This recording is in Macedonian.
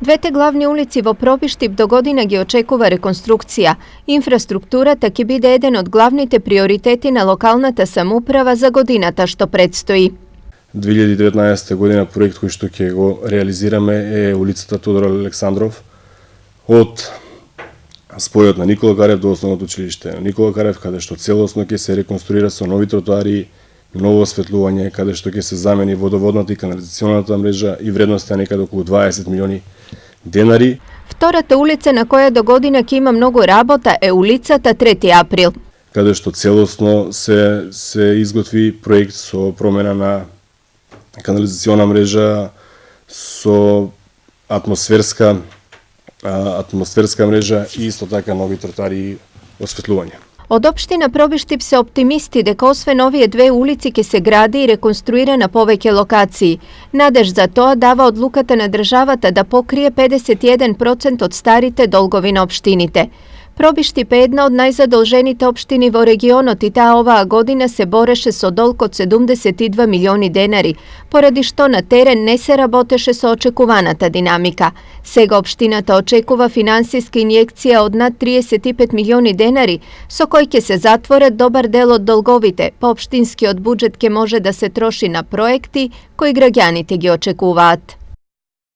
Двете главни улици во Пробиштип до година ги очекува реконструкција. Инфраструктурата ќе биде еден од главните приоритети на локалната самоуправа за годината што предстои. 2019 година проект кој што ќе го реализираме е улицата Тодор Александров од спојот на Никола Карев до основното училиште Никола Карев, каде што целосно ќе се реконструира со нови тротоари, ново осветлување, каде што ќе се замени водоводната и канализационата мрежа и вредноста некаде околу 20 милиони денари. Втората улица на која до година ќе има многу работа е улицата 3 април, каде што целосно се изготви проект со промена на канализациона мрежа, со атмосферска мрежа и исто така нови тротоари и осветлување. Од општина Пробиштип се оптимисти дека освен овие две улици ќе се гради и реконструира на повеќе локации. Надеж за тоа дава одлуката на државата да покрие 51% од старите долгови на општините. Пробиштип е една од најзадолжените општини во регионот и таа оваа година се бореше со долг од 72 милиони денари, поради што на терен не се работеше со очекуваната динамика. Сега општината очекува финансиска инјекција од над 35 милиони денари, со кој ќе се затворат добар дел од долговите, па општинскиот буџет ќе може да се троши на проекти кои граѓаните ги очекуваат.